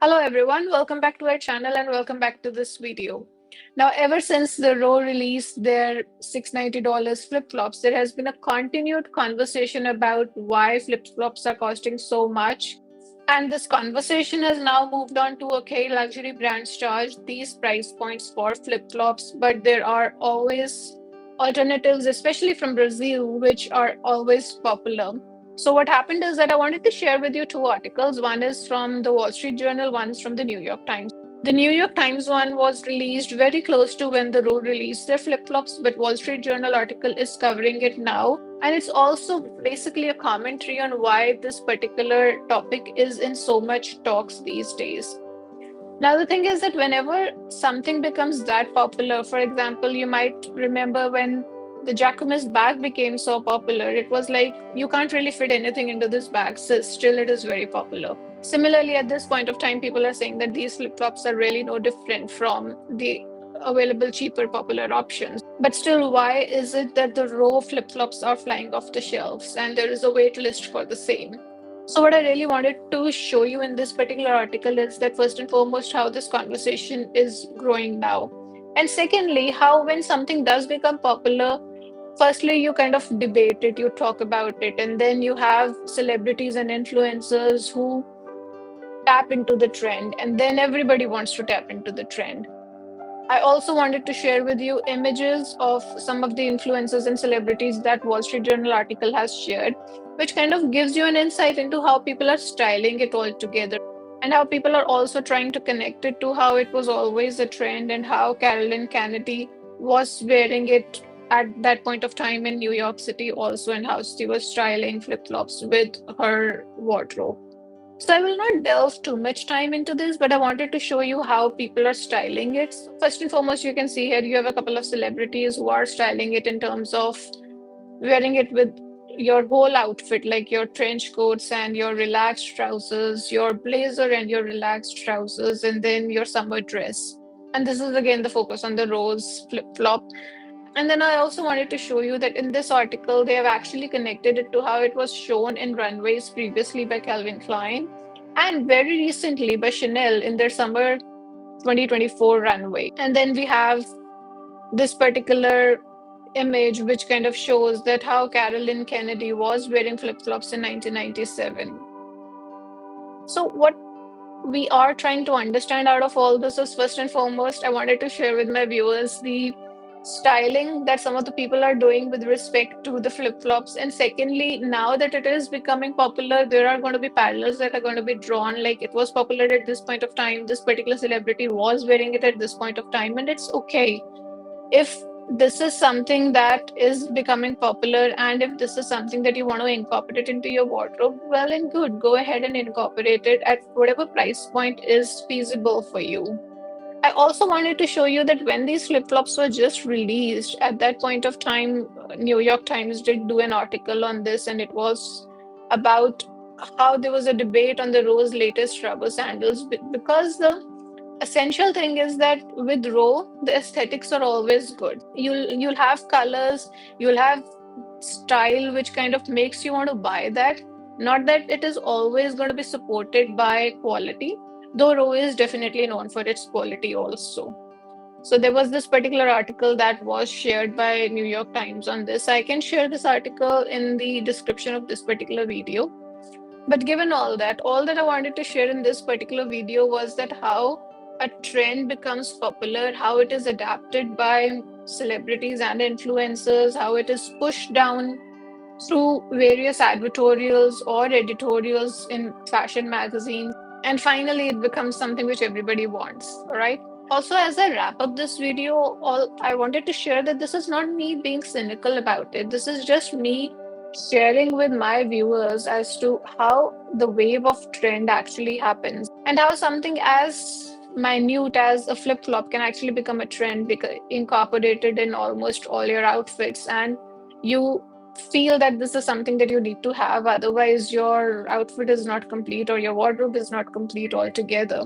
Hello everyone, welcome back to our channel and welcome back to this video. Now, ever since the Row released their $690 flip-flops, there has been a continued conversation about why flip-flops are costing so much. And this conversation has now moved on to okay, luxury brands charge these price points for flip-flops, but there are always alternatives, especially from Brazil, which are always popular. So what happened is that I wanted to share with you two articles. One is from the Wall Street Journal, one is from the New York Times. The New York Times one was released very close to when the Row released their flip-flops, but Wall Street Journal article is covering it now. And it's also basically a commentary on why this particular topic is in so much talks these days. Now, the thing is that whenever something becomes that popular, for example, you might remember when the Jacquemus bag became so popular, it was like you can't really fit anything into this bag, so still it is very popular. Similarly, at this point of time, people are saying that these flip flops are really no different from the available cheaper popular options. But still, why is it that the Row flip flops are flying off the shelves and there is a wait list for the same? So, what I really wanted to show you in this particular article is that first and foremost, how this conversation is growing now. And secondly, how when something does become popular, firstly, you kind of debate it, you talk about it, and then you have celebrities and influencers who tap into the trend, and then everybody wants to tap into the trend. I also wanted to share with you images of some of the influencers and celebrities that Wall Street Journal article has shared, which kind of gives you an insight into how people are styling it all together and how people are also trying to connect it to how it was always a trend and how Carolyn Kennedy was wearing it at that point of time in New York City also, and how she was styling flip-flops with her wardrobe. So I will not delve too much time into this, but I wanted to show you how people are styling it. So first and foremost, you can see here you have a couple of celebrities who are styling it in terms of wearing it with your whole outfit, like your trench coats and your relaxed trousers, your blazer and your relaxed trousers, and then your summer dress. And this is again the focus on the rose flip-flop. And then I also wanted to show you that in this article, they have actually connected it to how it was shown in runways previously by Calvin Klein and very recently by Chanel in their summer 2024 runway. And then we have this particular image which kind of shows that how Carolyn Kennedy was wearing flip-flops in 1997. So what we are trying to understand out of all this is first and foremost, I wanted to share with my viewers the styling that some of the people are doing with respect to the flip-flops. And secondly, now that it is becoming popular, there are going to be parallels that are going to be drawn. Like it was popular at this point of time, this particular celebrity was wearing it at this point of time, and it's okay if this is something that is becoming popular and if this is something that you want to incorporate into your wardrobe, well and good, go ahead and incorporate it at whatever price point is feasible for you. I also wanted to show you that when these flip-flops were just released, at that point of time, New York Times did do an article on this, and it was about how there was a debate on the Rose latest rubber sandals because the essential thing is that with Row, the aesthetics are always good. You'll have colors, you'll have style which kind of makes you want to buy that. Not that it is always going to be supported by quality, though Row is definitely known for its quality also. So there was this particular article that was shared by New York Times on this. I can share this article in the description of this particular video. But given all that I wanted to share in this particular video was that how a trend becomes popular, how it is adapted by celebrities and influencers, how it is pushed down through various advertorials or editorials in fashion magazines. And finally, it becomes something which everybody wants. All right. Also, as I wrap up this video, all I wanted to share that this is not me being cynical about it. This is just me sharing with my viewers as to how the wave of trend actually happens and how something as minute as a flip flop can actually become a trend because incorporated in almost all your outfits, and you feel that this is something that you need to have, otherwise your outfit is not complete or your wardrobe is not complete altogether.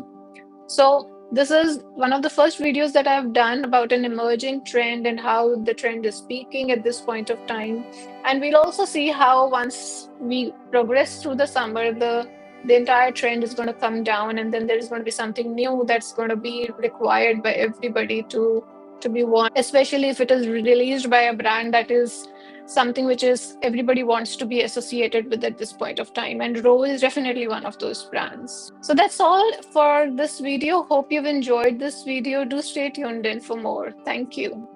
So this is one of the first videos that I've done about an emerging trend and how the trend is peaking at this point of time. And we'll also see how once we progress through the summer, the the entire trend is going to come down, and then there's going to be something new that's going to be required by everybody to be worn, especially if it is released by a brand that is something which is everybody wants to be associated with at this point of time, and Row is definitely one of those brands. So that's all for this video. Hope you've enjoyed this video. Do stay tuned in for more. Thank you.